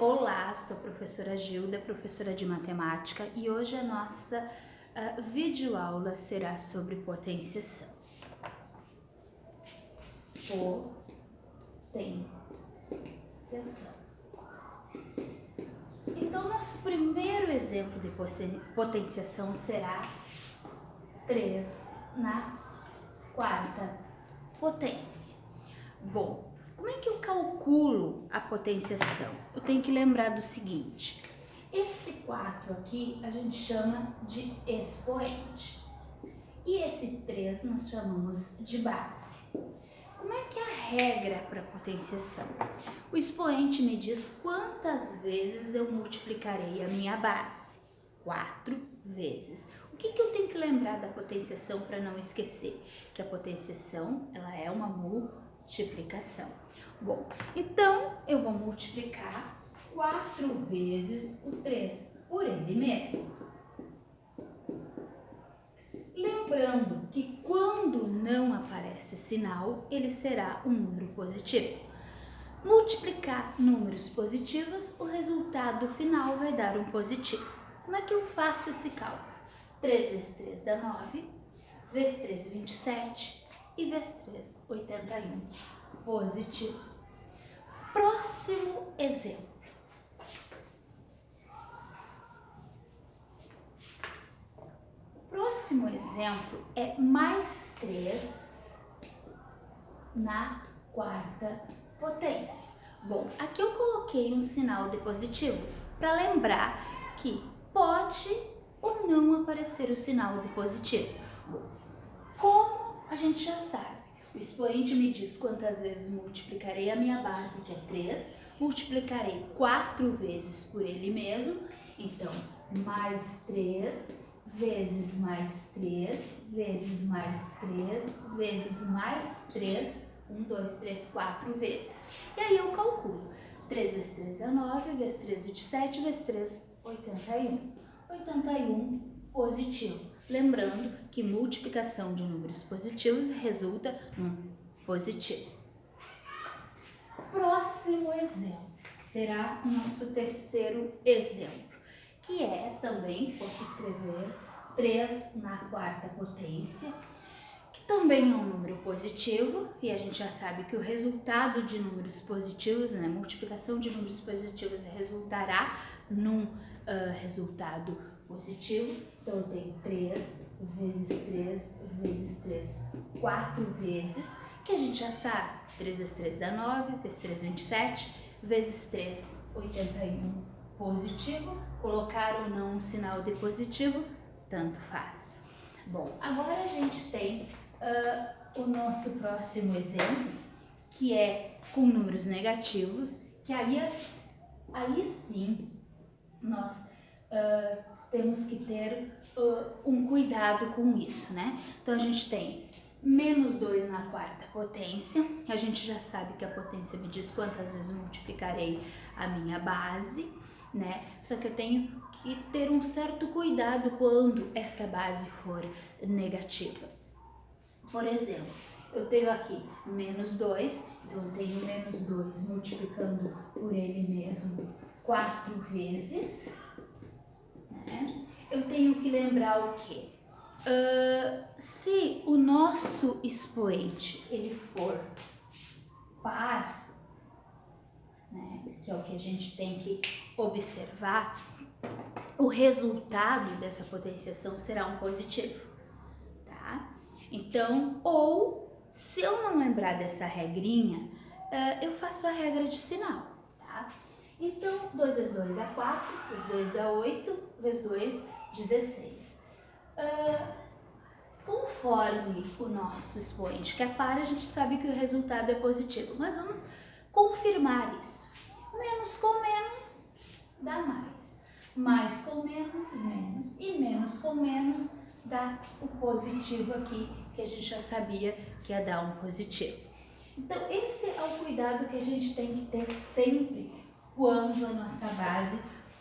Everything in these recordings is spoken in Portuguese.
Olá, sou a professora Gilda, professora de matemática, e hoje a nossa videoaula será sobre potenciação. Potenciação. Então, nosso primeiro exemplo de potenciação será 3 na quarta potência. Bom, como é que eu calculo a potenciação? Eu tenho que lembrar do seguinte: esse 4 aqui a gente chama de expoente e esse 3 nós chamamos de base. Como é que é a regra para potenciação? O expoente me diz quantas vezes eu multiplicarei a minha base. 4 vezes. O que eu tenho que lembrar da potenciação para não esquecer? Que a potenciação ela é uma multiplicação. Bom, então eu vou multiplicar 4 vezes o 3 por ele mesmo. Lembrando que quando não aparece sinal, ele será um número positivo. Multiplicar números positivos, o resultado final vai dar um positivo. Como é que eu faço esse cálculo? 3 vezes 3 dá 9, vezes 3, 27 e vezes 3, 81. Positivo. Próximo exemplo. Próximo exemplo é mais 3 na quarta potência. Bom, aqui eu coloquei um sinal de positivo para lembrar que pode ou não aparecer o sinal de positivo. Bom, como a gente já sabe, o expoente me diz quantas vezes multiplicarei a minha base, que é 3, multiplicarei 4 vezes por ele mesmo, então mais 3 vezes mais 3 vezes mais 3 vezes mais 3, 1, 2, 3, 4 vezes. E aí eu calculo, 3 vezes 3 é 9, vezes 3, 27, vezes 3, 81. 81 positivo. Lembrando que multiplicação de números positivos resulta num positivo. Próximo exemplo será o nosso terceiro exemplo, que é também, posso escrever 3 na quarta potência, que também é um número positivo, e a gente já sabe que o resultado de números positivos, né, multiplicação de números positivos resultará num resultado positivo. Então eu tenho 3 vezes 3 vezes 3, 4 vezes, que a gente já sabe, 3 vezes 3 dá 9, vezes 3, 27, vezes 3, 81, positivo. Colocar ou não um sinal de positivo, tanto faz. Bom, agora a gente tem o nosso próximo exemplo, que é com números negativos, que aí sim nós temos que ter um cuidado com isso, né? Então a gente tem menos 2 na quarta potência, a gente já sabe que a potência me diz quantas vezes multiplicarei a minha base, né? Só que eu tenho que ter um certo cuidado quando esta base for negativa. Por exemplo, eu tenho aqui menos 2, então eu tenho menos 2 multiplicando por ele mesmo 4 vezes, né? Eu tenho que lembrar o quê? Se o nosso expoente ele for par, né, que é o que a gente tem que observar, o resultado dessa potenciação será um positivo, tá? Então, ou se eu não lembrar dessa regrinha, eu faço a regra de sinal, tá? Então, 2 vezes 2 dá 4, vezes 2 dá 8, vezes 2, 16. Conforme o nosso expoente que é par, a gente sabe que o resultado é positivo, mas vamos confirmar isso. Menos com menos dá mais. Mais com menos, menos. E menos com menos dá o positivo aqui, que a gente já sabia que ia dar um positivo. Então, esse é o cuidado que a gente tem que ter sempre quando a nossa base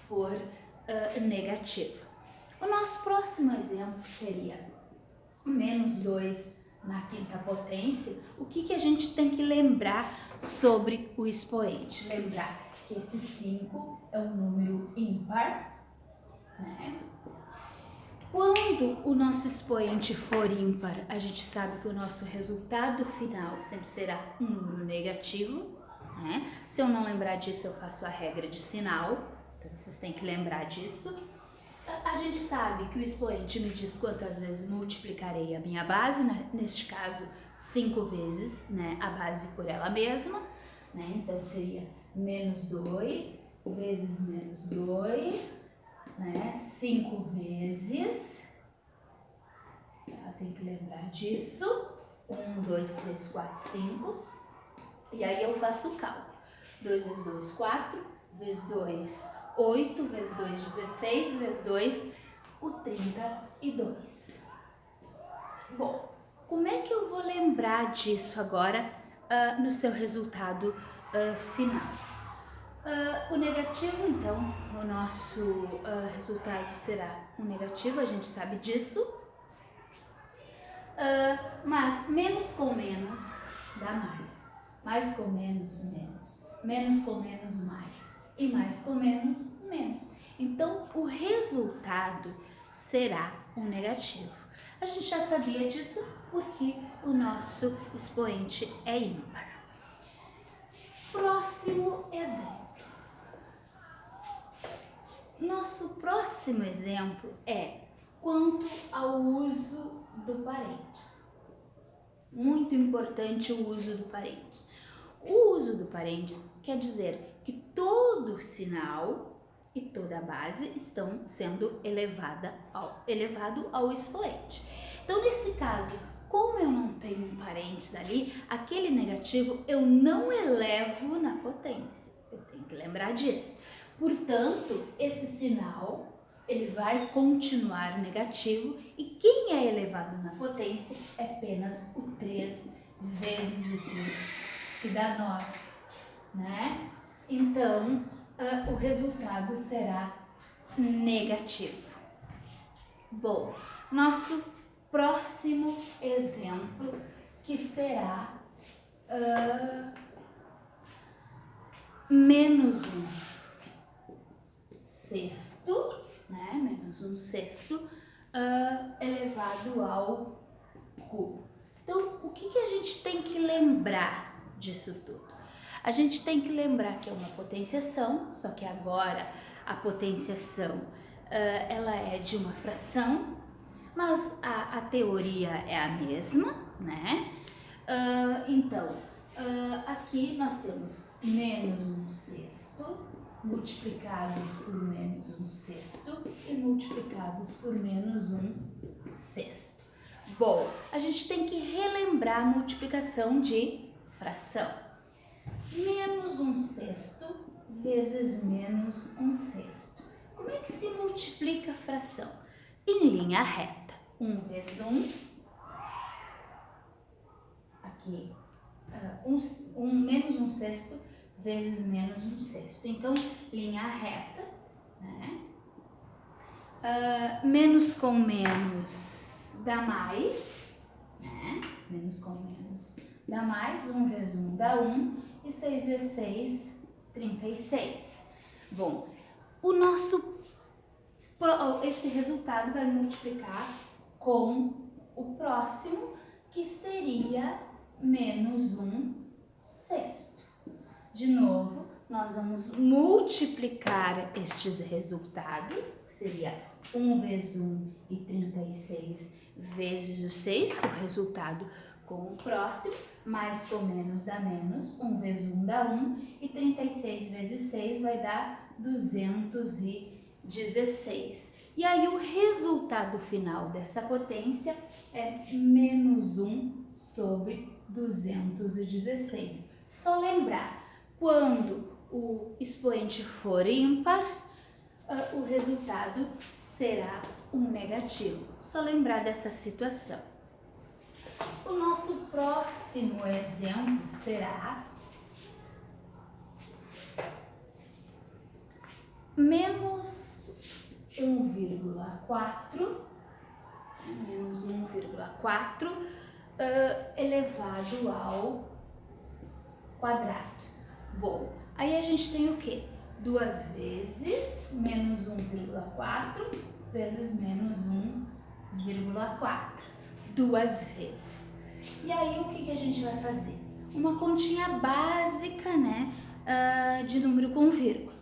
for negativa. O nosso próximo exemplo seria menos 2 na quinta potência. O que a gente tem que lembrar sobre o expoente? Lembrar que esse 5 é um número ímpar, né? Quando o nosso expoente for ímpar, a gente sabe que o nosso resultado final sempre será um número negativo, né? Se eu não lembrar disso, eu faço a regra de sinal, então vocês têm que lembrar disso. A gente sabe que o expoente me diz quantas vezes multiplicarei a minha base, neste caso 5 vezes, né, a base por ela mesma, né? Então seria menos 2 vezes menos 2, né? 5 vezes, tem que lembrar disso, 1, 2, 3, 4, 5, e aí eu faço o cálculo, 2 vezes 2, 4, vezes 2, 8, vezes 2, 16, vezes 2, o 32. Bom, como é que eu vou lembrar disso agora no seu resultado final? O negativo, então, o nosso resultado será um negativo, a gente sabe disso. Mas menos com menos dá mais. Mais com menos, menos. Menos com menos, mais. E mais com menos, menos. Então, o resultado será um negativo. A gente já sabia disso porque o nosso expoente é ímpar. Próximo exemplo. Nosso próximo exemplo é quanto ao uso do parênteses. Muito importante o uso do parênteses. O uso do parênteses quer dizer que todo sinal e toda a base estão sendo elevado ao expoente. Então, nesse caso, como eu não tenho um parênteses ali, aquele negativo eu não elevo na potência. Eu tenho que lembrar disso. Portanto, esse sinal ele vai continuar negativo e quem é elevado na potência é apenas o 3 vezes o 3, que dá 9, né? Então, o resultado será negativo. Bom, nosso próximo exemplo que será menos 1 sexto, né? Menos 1 sexto elevado ao cubo. Então, o que a gente tem que lembrar disso tudo? A gente tem que lembrar que é uma potenciação, só que agora a potenciação ela é de uma fração, mas a teoria é a mesma, né? Então, aqui nós temos menos 1 sexto multiplicados por menos 1 sexto e multiplicados por menos 1 sexto. Bom, a gente tem que relembrar a multiplicação de fração. Menos 1 sexto vezes menos 1 sexto. Como é que se multiplica a fração? Em linha reta. 1 vezes 1. Aqui, menos 1 sexto vezes menos 1 sexto. Então, linha reta, né? Menos com menos dá mais, né? Menos com menos dá mais, 1 vezes 1 dá 1, e 6 vezes 6, 36. Bom, esse resultado vai multiplicar com o próximo, que seria menos 1 sexto. De novo, nós vamos multiplicar estes resultados, que seria 1 vezes 1 e 36 vezes o 6, que é o resultado com o próximo, mais com menos dá menos, 1 vezes 1 dá 1, e 36 vezes 6 vai dar 216. E aí o resultado final dessa potência é menos 1 sobre 216. Só lembrar, quando o expoente for ímpar, o resultado será um negativo. Só lembrar dessa situação. O nosso próximo exemplo será menos 1,4 elevado ao quadrado. Bom, Aí a gente tem o quê? 2 vezes menos 1,4 vezes menos 1,4. 2 vezes. E aí o que a gente vai fazer? Uma continha básica, né, de número com vírgula.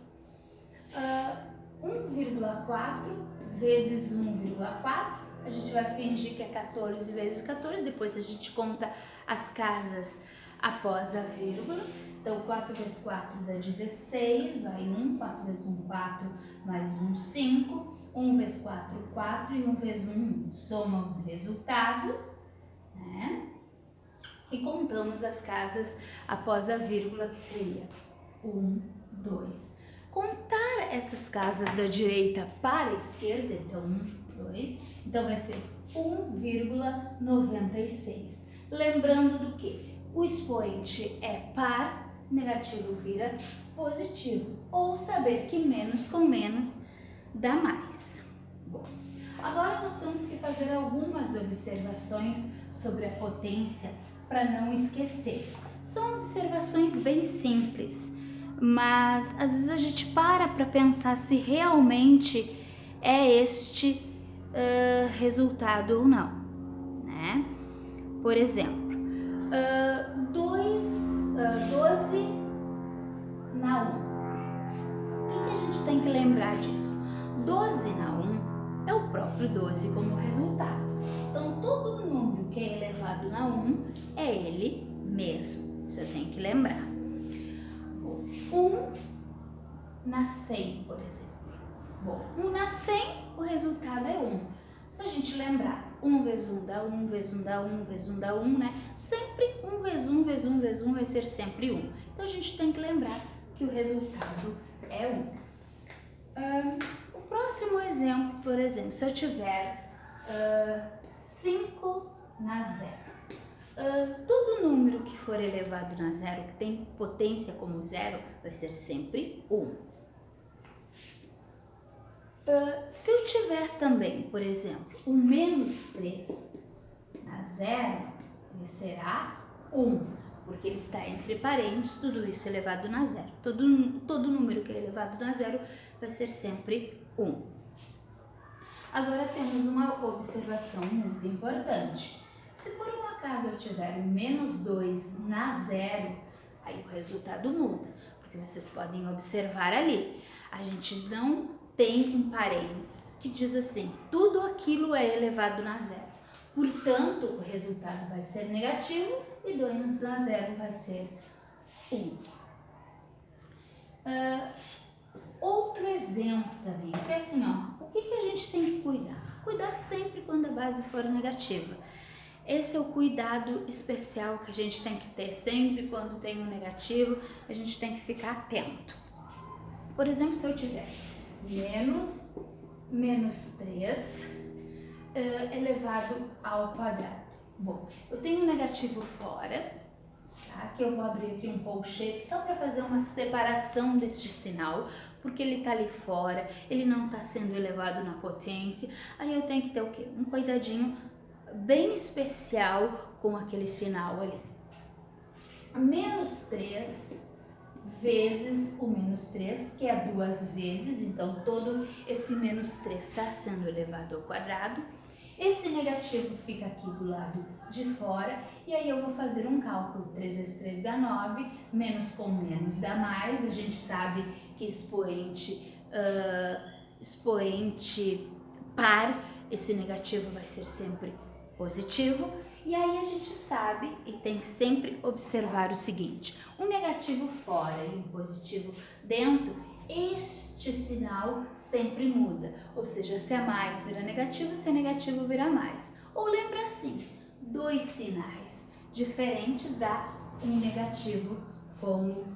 1,4 vezes 1,4, a gente vai fingir que é 14 vezes 14, depois a gente conta as casas após a vírgula. Então, 4 vezes 4 dá 16, vai 1, 4 vezes 1, 4, mais 1, 5, 1 vezes 4, 4 e 1 vezes 1, 1. Soma os resultados, né? E contamos as casas após a vírgula, que seria 1, 2. Contar essas casas da direita para a esquerda, então 1, 2, então vai ser 1,96. Lembrando do que? O expoente é par, negativo vira positivo, ou saber que menos com menos dá mais. Bom, agora nós temos que fazer algumas observações sobre a potência para não esquecer. São observações bem simples, mas às vezes a gente para pensar se realmente é este resultado ou não, né? Por exemplo, 12 na 1. O que a gente tem que lembrar disso? 12 na 1 é o próprio 12 como resultado. Então, todo número que é elevado na 1 é ele mesmo. Isso eu tenho que lembrar. 1 na 100, por exemplo. Bom, 1 na 100, o resultado é 1. Se a gente lembrar, 1 vezes 1 dá 1, vezes 1 dá 1, vezes 1 dá 1, né? Sempre 1 vezes 1, vezes 1, vezes 1 vai ser sempre 1. Então, a gente tem que lembrar que o resultado é 1. O próximo exemplo, por exemplo, se eu tiver 5 na 0. Todo número que for elevado na 0, que tem potência como 0, vai ser sempre 1. Se eu tiver também, por exemplo, o menos 3 na 0, ele será 1, porque ele está entre parênteses, tudo isso elevado na 0. Todo número que é elevado na 0 vai ser sempre 1. Agora temos uma observação muito importante. Se por um acaso eu tiver o menos 2 na 0, aí o resultado muda, porque vocês podem observar ali, a gente não tem um parênteses que diz assim, tudo aquilo é elevado na 0. Portanto, o resultado vai ser negativo e 2 na 0 vai ser 1. Outro exemplo também, que é assim, ó, o que a gente tem que cuidar? Cuidar sempre quando a base for negativa. Esse é o cuidado especial que a gente tem que ter sempre quando tem um negativo, a gente tem que ficar atento. Por exemplo, se eu tiver menos 3 elevado ao quadrado. Bom, eu tenho um negativo fora, tá? Que eu vou abrir aqui um colchete só para fazer uma separação deste sinal, porque ele tá ali fora, ele não está sendo elevado na potência. Aí eu tenho que ter o quê? Um cuidadinho bem especial com aquele sinal ali. Menos 3 vezes o menos 3, que é 2 vezes, então todo esse menos 3 está sendo elevado ao quadrado. Esse negativo fica aqui do lado de fora, e aí eu vou fazer um cálculo. 3 vezes 3 dá 9, menos com menos dá mais. A gente sabe que expoente par, esse negativo vai ser sempre positivo. E aí a gente sabe e tem que sempre observar o seguinte, um negativo fora e um positivo dentro, este sinal sempre muda, ou seja, se é mais vira negativo, se é negativo vira mais. Ou lembra assim, 2 sinais diferentes dá um negativo como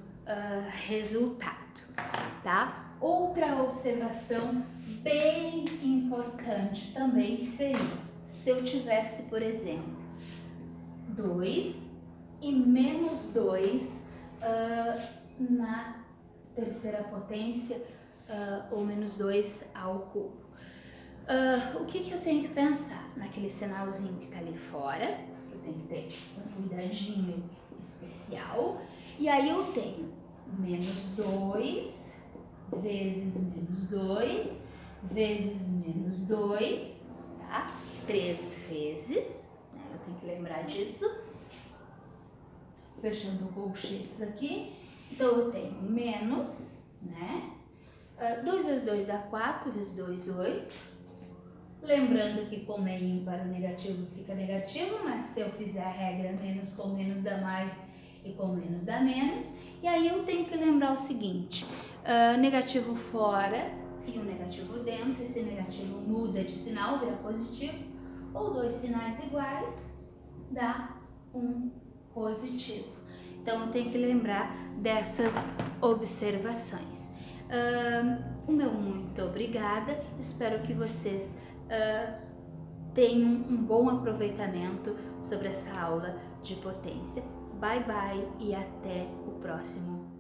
resultado, tá? Outra observação bem importante também seria, se eu tivesse, por exemplo, 2 e menos 2 na terceira potência, ou menos 2 ao cubo. O que eu tenho que pensar? Naquele sinalzinho que está ali fora, eu tenho que ter um cuidadinho especial. E aí eu tenho menos 2, vezes menos 2, vezes menos 2, tá? 3 vezes, né? Eu tenho que lembrar disso. Fechando colchetes aqui. Então, eu tenho menos, né? 2 vezes 2 dá 4, vezes 2, 8. Lembrando que como é ímpar o negativo fica negativo, mas se eu fizer a regra menos com menos dá mais e com menos dá menos. E aí eu tenho que lembrar o seguinte, negativo fora e o negativo dentro, esse negativo muda de sinal, vira positivo, ou dois sinais iguais dá um positivo. Então eu tenho que lembrar dessas observações. O meu muito obrigada, espero que vocês tenham um bom aproveitamento sobre essa aula de potência. Bye bye e até o próximo